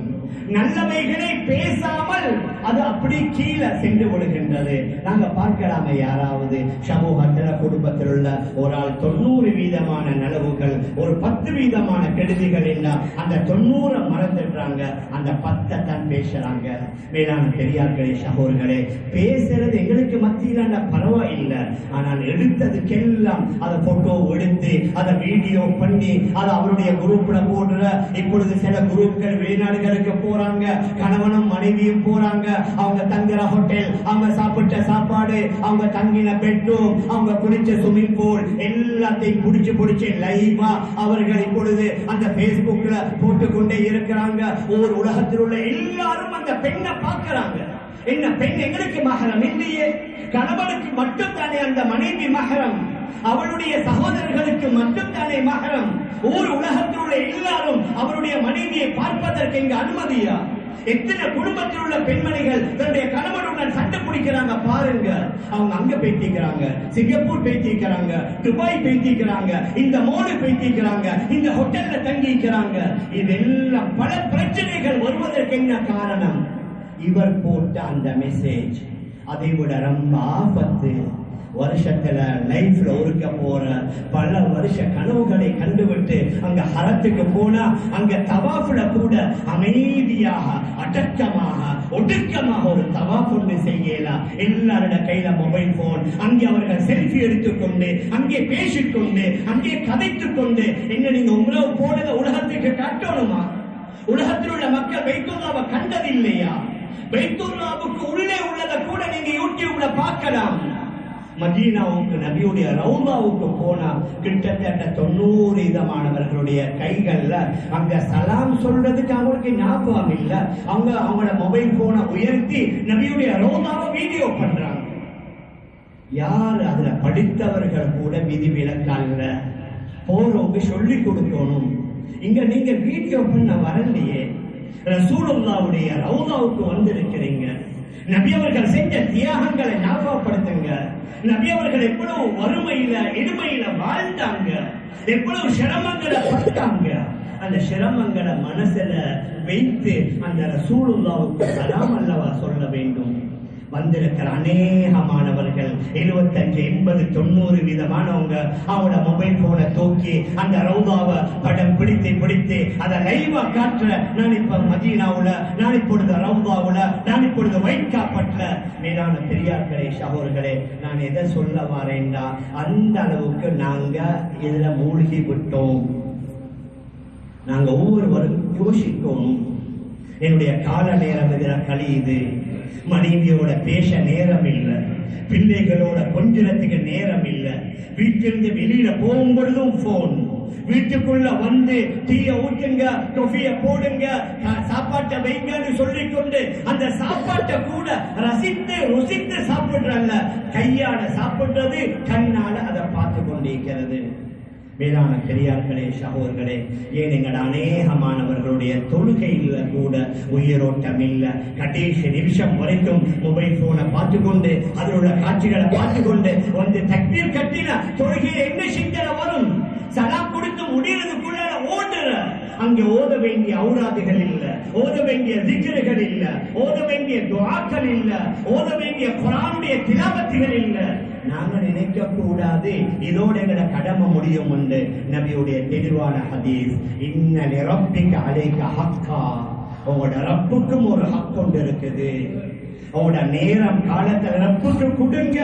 நல்லவைகளை பேசாமல் அது அப்படி கீழே சென்று விடுகின்றது. நாங்க பார்க்கலாமே, யாராவது சமூகத்தில் குடும்பத்தில் உள்ள ஒரு ஆள் 90% நலவுகள், ஒரு 10% கெடுதிகள் என்ன, அந்த 90 மறந்துடுறாங்க, அந்த 10 தான் பேசுறாங்க. மேலான பெரியார்களே சகோதரர்களே, பேசுறது எங்களுக்கு மத்தியில பரவாயில்லை, ஆனால் எடுத்ததுக்கெல்லாம் அதை போட்டோ எடுத்து அதை வீடியோ பண்ணி அதை அவருடைய குரூப்ல போடுற. இப்பொழுது சில குரூப்கள் வெளிநாடுகளுக்கு போறாங்க, கணவனும் மனைவியும் போறாங்க, அவங்க தங்குற ஹோட்டல், அவங்க சாப்பிட்ட சாப்பாடு, அவங்க தங்கின பெட்ரூம், அவங்க குளிச்ச ஸ்விமிங் பூல் எல்லாத்தையும் புடிச்சு லைவா அவர்கள் இப்பொழுது அந்த பேஸ்புக்ல போட்டுக்கொண்டே இருக்கிறாங்க. ஒரு உலகத்தில் உள்ள எல்லாரும் அந்த பெண்ணை பார்க்கிறாங்க. என்ன பெண் எங்களுக்கு மஹரம் இல்லையே, கணவனுக்கு மட்டும்தானே அந்த மனைவி மஹரம், அவளுடைய சகோதரர்களுக்கு மட்டும்தானே மஹரம். ஒரு உலகத்தில் உள்ள எல்லாரும் அவருடைய மனைவியை பார்ப்பதற்கு இங்கு அனுமதியா? எத்தனை குடும்பத்தில் உள்ள பெண்மணிகள் தன்னுடைய கணவனுடன் சண்டை பிடிக்கிறாங்க பாருங்க. அவங்க அங்க பேசிக்கிறாங்க, சிங்கப்பூர் பேசிக்கிறாங்க, துபாய் பேசிக்கிறாங்க, இந்த மோடு பேசிக்கிறாங்க, இந்த ஹோட்டல்ல தங்கிக்கிறாங்க. இதெல்லாம் பல பிரச்சனைகள் வருவதற்கு என்ன காரணம்? இவர் போட்ட அந்த மெசேஜ். அதை விட ரொம்ப ஆபத்து, வருஷத்துல லைஃப்ல ஒருக்க போற பல வருஷ கனவுகளை கண்டுவிட்டு அங்க ஹரத்துக்கு போனா அங்க தவாஃப்ல கூட அமைதியாக அடக்கமாக ஒடுக்கமாக ஒரு தவாஃப் ஒன்று செய்யலாம். எல்லாரோட கையில மொபைல் போன், அங்கே அவர்கள் செல்ஃபி எடுத்துக்கொண்டு, அங்கே பேசிக்கொண்டு, அங்கே கதைத்துக் கொண்டு. என்ன நீங்க உங்களவு போனத உலகத்துக்கு காட்டணுமா? உலகத்தில் உள்ள மக்கள் பைத்துல்லாவை கண்டதில்லையா? பைத்துல்லாவுக்கு உள்ளே உள்ளதை கூட நீங்க யூடியூப்ல பார்க்கலாம். மதீனாவுக்கு நபியுடைய ரவுதாவுக்கு போனா கிட்டத்தட்ட 90% கைகள்ல அங்க சலாம் சொல்றதுக்கு அவங்களுக்கு ஞாபகம் இல்ல. அவங்களோட மொபைல் போனை உயர்த்தி நபியுடைய ரவுதாவை வீடியோ பண்றாங்க. யாரு அதுல படித்தவர்கள் கூட விதி விலக்கல்ல, போறவங்க சொல்லி கொடுக்கணும். இங்க நீங்க வீடியோ பண்ண வரலையே, ரசூலுல்லாஹ்வுடைய ரவுதாவுக்கு வந்திருக்கிறீங்க. நபி அவர்கள் செஞ்ச தியாகங்களை ஞாபகப்படுத்துங்க. நபி அவர்கள் எவ்வளவு வறுமையில எளிமையில வாழ்ந்தாங்க, எவ்வளவு சிரமங்களை பட்டாங்க. அந்த சிரமங்களை மனசுல வைத்து அந்த ரசூலுல்லாஹ்வுக்கு சலாம் அல்லவா சொல்ல வேண்டும். வந்திருக்கிற அநேகமானவர்கள் 75, 80, 90 விதமானவங்க அவங்களோட மொபைல் போனை தூக்கி அந்த ரவுதாவை படம் பிடித்து அதை லைவா காட்டுற. நான் இப்ப மதீனாவுல, நான் இப்பொழுது ரவுதாவுல, நான் இப்பொழுது வைக்காப்பட்ல. மேலான பெரியார்களே, சகோதரர்களே, நான் எதை சொல்ல வரேன்டா, அந்த அளவுக்கு நாங்க இதுல மூழ்கி விட்டோம். நாங்க ஒவ்வொருவரும் யோசிக்கணும். என்னுடைய கால நேரம் இதில் கழியுது. மனைவியோட பேச நேரம் இல்லை, பிள்ளைகளோட கொஞ்சத்துக்கு நேரம் இல்லை, வீட்டிலிருந்து வெளியில போகும் பொழுதும் போன், வீட்டுக்குள்ள வந்து டீய ஊட்டுங்க, டொஃபிய போடுங்க, சாப்பாட்டை வைங்கன்னு சொல்லிக்கொண்டு அந்த சாப்பாட்டை கூட ருசித்து சாப்பிடுறல்ல, கையால சாப்பிடுறது, கண்ணால அதை பார்த்து கொண்டிருக்கிறது. மேலான பெரியார்களே, சகோதரர்களே, ஏன் எங்கள் அநேகமானவர்களுடைய தொழுகையில் கூட உயிரோட்டம் இல்லை. கடைசி நிமிஷம் வரைக்கும் மொபைல் போனை பார்த்துக்கொண்டு அதோட காட்சிகளை பார்த்துக்கொண்டு வந்து தக்பீர் கட்டின தொழுகையை என்ன சிந்தனை வரும்? சலாம் கொடுத்து முடியறதுக்குள்ள ஓடுற. அங்கே ஓத வேண்டிய ஔராதுகள் இல்ல, ஓத வேண்டிய திக்ருகள் இல்ல, ஓத வேண்டிய துஆக்கள் இல்ல, ஓத வேண்டிய குர்ஆனுடைய திலாவத்துகள் இல்ல. நாங்க நினைக்க கூடாது இதோட எங்கட கடமை முடியும் என்று. நபியுடைய தெளிவான ஹதீஸ், இன்ன லிரப்பிக அலைக ஹக்கா, உங்களோட ரப்புக்கும் ஒரு ஹக் கொண்டு இருக்குது. உங்களோட நேரம் காலத்தை ரப்புக்கு கொடுங்க.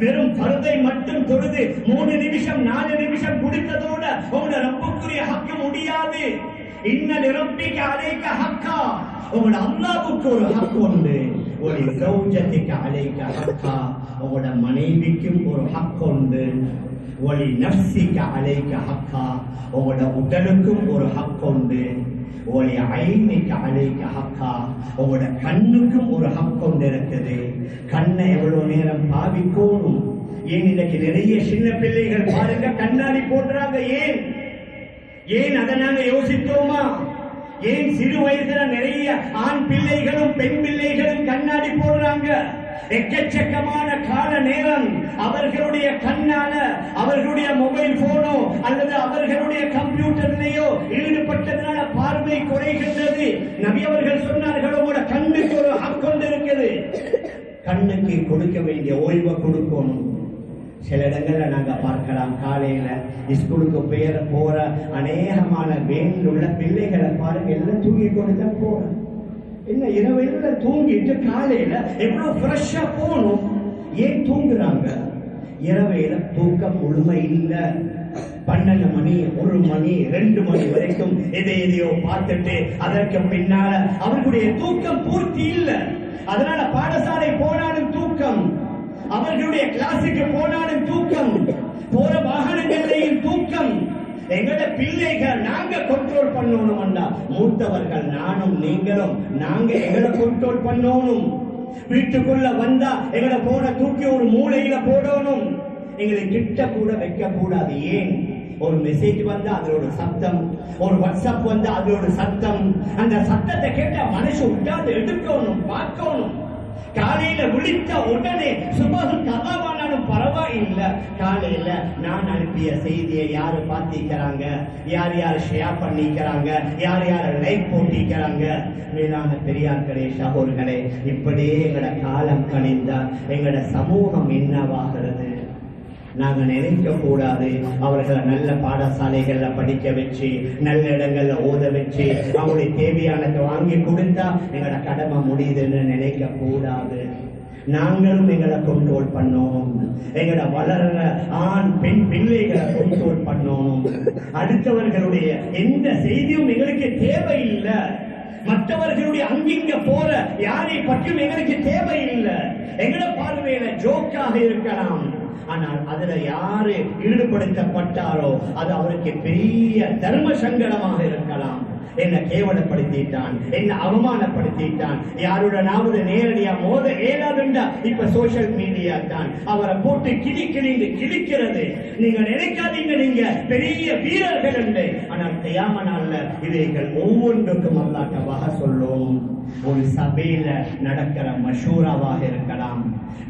வெறும் பருதை மட்டும் தொழுது 3 நிமிஷம் 4 நிமிஷம் குடித்ததோட உங்களோட ரப்புக்குரிய ஹக்கு முடியாது. இன்ன லிரப்பிக அலைக ஹக்கா, உங்களோட அல்லாஹ்வுக்கு ஒரு ஹக் உண்டு. ஒரு ஜௌஜத்திக அலைக ஹக்கா, உங்களோட மனைவிக்கும் ஒரு ஹக் உண்டு. ஒலி நஃப்ஸிக அலைக ஹக்கா, உங்களோட உடலுக்கும் ஒரு ஹக் உண்டு. ஒலி ஐனிக அலைக ஹக்கா, உங்களோட கண்ணுக்கும் ஒரு ஹக் கொண்டு இருக்குது. கண்ணை எவ்வளவு நேரம் பாவிக்கணும்? ஏன் இன்னைக்கு நிறைய சின்ன பிள்ளைகள் பாருங்க கண்ணாடி போடுறாங்க. ஏன் அதை நாங்க யோசித்தோமா? ஏன் சிறு வயசுல நிறைய ஆண் பிள்ளைகளும் பெண் பிள்ளைகளும் கண்ணாடி போடுறாங்க? எக்கச்சக்கமான கால நேரம் அவர்களுடைய கண்ணால, அவர்களுடைய மொபைல் போனோ அல்லது அவர்களுடைய கம்ப்யூட்டர்லயோ ஈடுபட்டதுனால பார்வை குறைகின்றது. நபி அவர்கள் சொன்னார்கள், உங்களோட கண்ணுக்கு ஒரு ஹக் கொண்டு இருக்குது. கண்ணுக்கு கொடுக்க வேண்டிய ஓய்வை கொடுக்கணும். சில இடங்கள்ல நாங்க பார்க்கலாம், காலையில ஸ்கூலுக்கு போற அநேகமான வேனில் உள்ள பிள்ளைகளை பாருங்க, எல்லாம் தூங்கி கொண்டு போற. என்ன இரவையில தூங்கிட்டு காலையில எவ்வளவு ஃப்ரெஷ்ஷா போகணும்? ஏன் தூங்குறாங்க? இரவையில தூக்கம் முழுமை இல்ல. 12 மணி, 1 மணி, 2 மணி வரைக்கும் எதையோ பார்த்துட்டு அதற்கு பின்னால அவர்களுடைய தூக்கம் பூர்த்தி இல்ல. அதனால பாடசாலை போனாலும் தூக்கம், அவர்களுடைய கிளாஸுக்கு போனாலும் தூக்கம், போற வாகனங்களையும் தூக்கம். எங்கட பிள்ளைகள் நாங்க கண்ட்ரோல் பண்ணணும்டா. மூத்தவர்கள் நானும் நீங்களும் நாங்க எங்களை கண்ட்ரோல் பண்ணணும். வீட்டுக்குள்ள வந்தா எங்களை போன தூக்கி ஒரு மூலையில போடணும். எங்களை கிட்ட கூட வைக்க கூடாது. ஏன்? ஒரு மெசேஜ் வந்தா அதோட சத்தம், ஒரு வாட்ஸ்அப் வந்தா அதோட சத்தம். அந்த சத்தத்தை கேட்டா மனசு விட்டாது எடுக்கணும், பார்க்கணும். காலையில விழித்த உடனே சுபகம் கதாவானாலும் பரவாயில்லை. காலையில நான் அனுப்பிய செய்தியை யாரு பார்த்திருக்கிறாங்க, யார் யார் ஷேர் பண்ணிக்கிறாங்க, யார் யார் லைக் போட்டிருக்கிறாங்க. மேலான பெரியார்களே, சகோதரர்களே, இப்படியே எங்களோட காலம் கணிந்தா எங்களோட சமூகம் என்னவாகிறது? நாங்க நினைக்க கூடாது அவர்களை நல்ல பாடசாலைகள்ல படிக்க வச்சு, நல்ல இடங்கள்ல ஓத வச்சு, அவங்களுடைய தேவையானதை வாங்கி கொடுத்தா எங்களோட கடமை முடியுதுன்னு நினைக்க கூடாது. நாங்களும் எங்களை கண்ட்ரோல் பண்ணணும். எங்களோட வளர்ற ஆண் பெண் பிள்ளைகளை கண்ட்ரோல் பண்ணணும். அடுத்தவர்களுடைய எந்த செய்தியும் எங்களுக்கு தேவையில்லை. மற்றவர்களுடைய அங்கிங்க போற யாரை பற்றியும் எங்களுக்கு தேவையில்லை. எங்களோட பார்வையில ஜோக்காக இருக்கலாம், ஆனால் அதுல யாரு ஈடுபடுத்தப்பட்டாரோ அது அவருக்கு பெரிய தர்ம சங்கடமாக இருக்கலாம். என்ன கேவலப்படுத்திட்டான், என்ன அவமானப்படுத்திட்டான், யாருடனாவது நேரடியா மோத ஏலாதுண்டா இப்ப சோசியல் மீடியா தான் அவரை போட்டு கிழிக்கிறது. நீங்க நினைக்காதீங்க நீங்க பெரிய வீரர்கள் என்று. ஆனால் கியாமத் நாள்ல இவைகள் ஒவ்வொன்றுக்கும் அல்லாஹ் வஹ சொல்லும். ஒரு சபையில நடக்கிற மஷூராவாக இருக்கலாம்,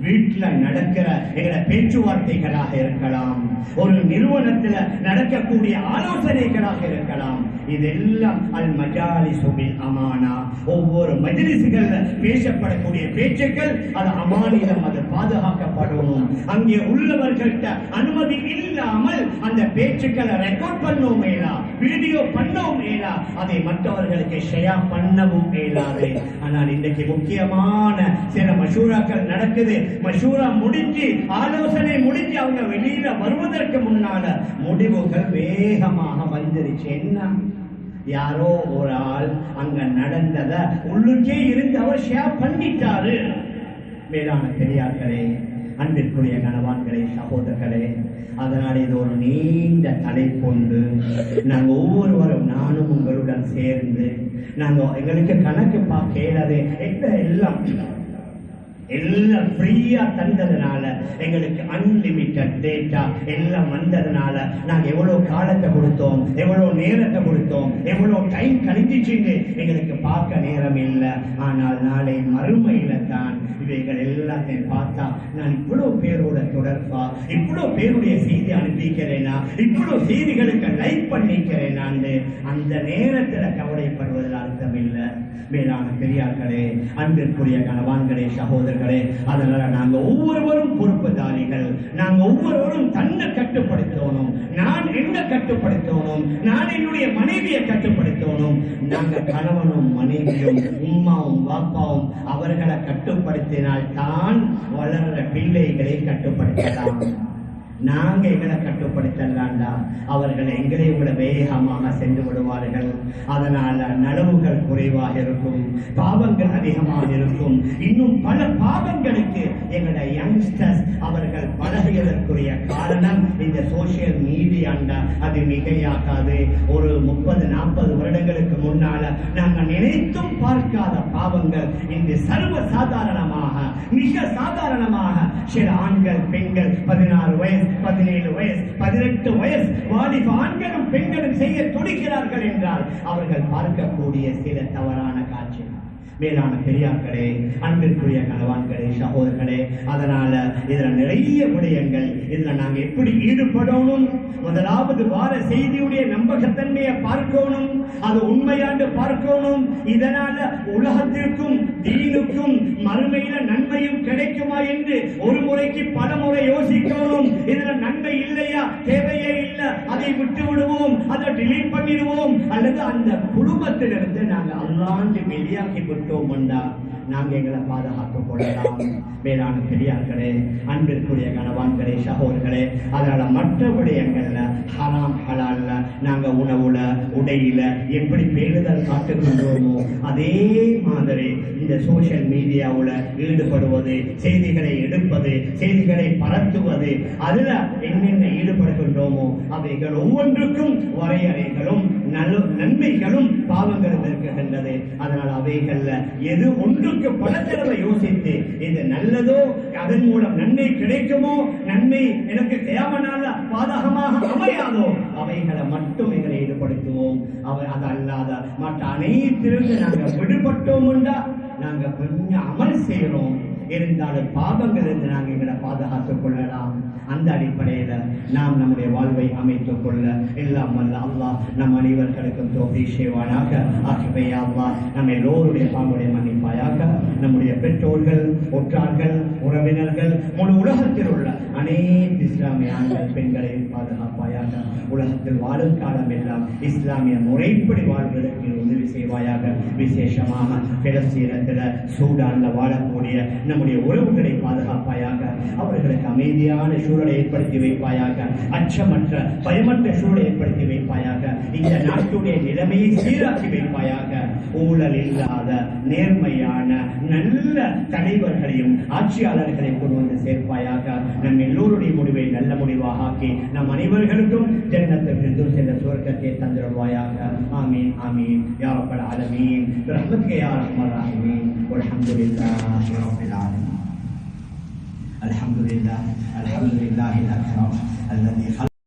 வீட்டுல நடக்கிற எங்கள பேச்சுவார்த்தைகளாக இருக்கலாம், ஒரு நிறுவனத்துல நடக்கக்கூடிய ஆலோசனைகளாக இருக்கலாம். இதெல்லாம் அல் மஜாலிசு பில் அமானா. ஒவ்வொரு மஜ்லிஸ்கள்ல பேசப்படக்கூடிய பேச்சுக்கள் அது அமானிதம், அது பாதுகாக்கப்படணும். அங்கே உள்ளவர்கள்ட்ட அனுமதி இல்லாமல் அந்த பேச்சுக்களை ரெக்கார்ட் பண்ணவும் இயலா, வீடியோ பண்ணவும் இயலா, அதை மற்றவர்களுக்கு ஷேர் பண்ணவும் இயலாது. ஆனால் இன்றைக்கு முக்கியமான சில மஷூராக்கள் நடக்குது. மஷூரா முடிஞ்சு ஆலோசனை முடிஞ்சு அவங்க வெளியில வருவதற்கு முன்னால முடிவுகள் வேகமாக வந்துருச்சு. என்ன, யாரோ ஒரு ஆள் அங்க நடந்தத உள்ளுக்கே இருந்து அவர் ஷேர் பண்ணிட்டாரு. மேலான பெரியார்களே, அன்பிற்குரிய கணவான்களே, சகோதரர்களே, அதனால் இது ஒரு நீண்ட தலைப்பொண்டு. நாங்கள் ஒவ்வொருவரும், நானும் உங்களுடன் சேர்ந்து நாங்கள் எங்களுக்கு கணக்கு பார்க்கறது எல்லாம் ஃப்ரீயா தந்ததுனால, எங்களுக்கு அன்லிமிட்டட் டேட்டா எல்லாம் வந்ததுனால நாங்க எவ்வளவு காலத்தை கொடுத்தோம், எவ்வளவு நேரத்தை கொடுத்தோம், எவ்வளவு டைம் கழிஞ்சிச்சுன்னு எங்களுக்கு பார்க்க நேரம் இல்லை. ஆனால் நாளை மறுமையில தான் இவைகள் எல்லாத்தையும் பார்த்தா, நான் இவ்வளவு பேரோட தொடர்பா, இவ்வளவு பேருடைய செய்தி அனுப்பிக்கிறேனா, இவ்வளவு செய்திகளுக்கு லைக் பண்ணிக்கிறேனான்னு அந்த நேரத்தில் கவலைப்படுவதில் அர்த்தம் இல்லை. மேலான பெரியார்களே, அன்பிற்குரிய கணவான்களே, சகோதரர்களே, அதனால நாங்க ஒவ்வொருவரும் பொறுப்புதாரிகள். நாங்க ஒவ்வொருவரும் தன்னை கட்டுப்படுத்தணும். நான் என்ன கட்டுப்படுத்தணும், நான் என்னுடைய மனைவியை கட்டுப்படுத்தணும். நாங்க கணவனும் மனைவியும் உம்மாவும் பாப்பாவும் அவர்களை கட்டுப்படுத்தினால் தான் வளர்ற பிள்ளைகளை கட்டுப்படுத்தலாம். நாங்க எங்களை கட்டுப்படுத்தலாண்டா அவர்கள் எங்களை விட வேகமாக சென்று விடுவார்கள். அதனால நனவுகள் குறைவாக இருக்கும், பாவங்கள் அதிகமாக இருக்கும். இன்னும் பல பாவங்களுக்கு எங்களுடைய யங்ஸ்டர்ஸ் அவர்கள் பழகியதற்குரிய காரணம் இந்த சோசியல் மீடியாண்டா. அது மிகையாகாது. ஒரு 30-40 வருடங்களுக்கு முன்னால நாங்கள் நினைத்தும் பார்க்காத பாவங்கள் இன்று சர்வ சாதாரணமாக, மிக சாதாரணமாக சில ஆண்கள் பெண்கள் 16 வயசு 17 வயசு 18 வயசு வாலிப ஆண்களும் பெண்களும் செய்ய துடிக்கிறார்கள் என்றால் அவர்கள் பார்க்கக்கூடிய சில தவறான காட்சி. மேலான பெரியார்களே, அன்பிற்குரிய கணவான்களே, சகோதரர்களே, அதனால இதுல நிறைய விடயங்கள். இதுல நாங்க எப்படி ஈடுபடணும்? முதலாவது வார செய்தியுடைய நம்பகத்தன்மையை பார்க்கணும், அது உண்மையாண்டு பார்க்கணும். இதனால உலகத்திற்கும் தீனுக்கும் மறுமையில நன்மையும் கிடைக்குமா என்று ஒரு முறைக்கு பல முறை யோசிக்கணும். இதுல நன்மை இல்லையா, தேவையே இல்லை, அதை விட்டு விடுவோம், அதை டிலீட் பண்ணிடுவோம், அல்லது அந்த குடும்பத்திலிருந்து நாங்க அல்லாண்டு வெளியாக்கி விட்டோம். நாங்கள் எங்களை பாதுகாத்துக் கொள்ளலாம். மேலான பெரியார்களே, அன்பிற்குரிய கணவான்களே, சகோதரர்களே, அதனால மற்ற விடயங்கள்ல ஹராம் ஹலால்ல நாங்க உணவுல உடையில எப்படி பேணுதல் காட்டுகின்றோமோ அதே மாதிரி இந்த சோசியல் மீடியாவுல ஈடுபடுவது, செய்திகளை எடுப்பது, செய்திகளை பரத்துவது, அதுல என்னென்ன ஈடுபடுகின்றோமோ அவைகள் ஒவ்வொன்றுக்கும் வரையறைகளும் நன்மைகளும் பாவங்களும் இருக்கின்றது. அதனால் அவைகள்ல எது ஒன்றுக்கு பல தடவை யோசித்து இது நல்லதோ, அதன் மூலம் நன்மை கிடைக்குமோ, நன்மை எனக்கு தேவனால பாதகமாக அமையாதோ, அவைகளை மட்டும் எங்களை ஈடுபடுத்துவோம். அது அல்லாத மற்ற அனைத்திலிருந்து நாங்கள் விடுபட்டோம் என்றா நாங்க கொஞ்சம் அமல் செய்யறோம். இருந்தாலும் பாவங்கள் இருந்து நாங்கள் எங்களை பாதுகாத்துக் கொள்ளலாம். அந்த அடிப்படையில நாம் நம்முடைய வாழ்வை அமைத்துக் கொள்ள எல்லாம் வல்ல அல்லாஹ் நம் அனைவர்களுக்கும் தௌஃபீக் செய்வானாக. ஆகவே யா அல்லாஹ் நம்ம எல்லோருடைய பாவங்களை மன்னிப்பாயாக. நம்முடைய பெற்றோர்கள், ஒற்றார்கள், உறவினர்கள், முழு உலகத்தில் உள்ள அனைத்து இஸ்லாமிய ஆண்கள் பெண்களை பாதுகாப்பாயாக. உலகத்தில் வாழும் காலம் எல்லாம் இஸ்லாமிய முறைப்படி வாழ்வதற்கு உதவி செய்வாயாக. விசேஷமாக பெலஸ்தீனத்தில் சூடான்ல வாழக்கூடிய நம்முடைய உறவுகளை பாதுகாப்பாயாக. அவர்களுக்கு அமைதியான சூழலை ஏற்படுத்தி வைப்பாயாக. அச்சமற்ற பயமற்ற சூழலை ஏற்படுத்தி வைப்பாயாக. இந்த நாட்டுடைய நிலைமையை சீராக்கி வைப்பாயாக. ஊழல் இல்லாத நேர்மையான நல்ல தலைவர்களையும் ஆட்சியாளர்களையும் கொண்டு வந்து சேர்ப்பாயாக. நம் எல்லோருடைய முடிவை நல்ல முடிவாக ஆக்கி நம் அனைவர்களுக்கும் ஜன்னத்துல் ஃபிர்தௌஸ் என்ற சுவர்க்கத்தை தந்திருவாயாக. ஆமீன் ஆமீன் யா ரப்பல் ஆலமீன் برحمتك يا ارحم الراحمين والحمد لله رب العالمين. الحمد لله الاكرم الذي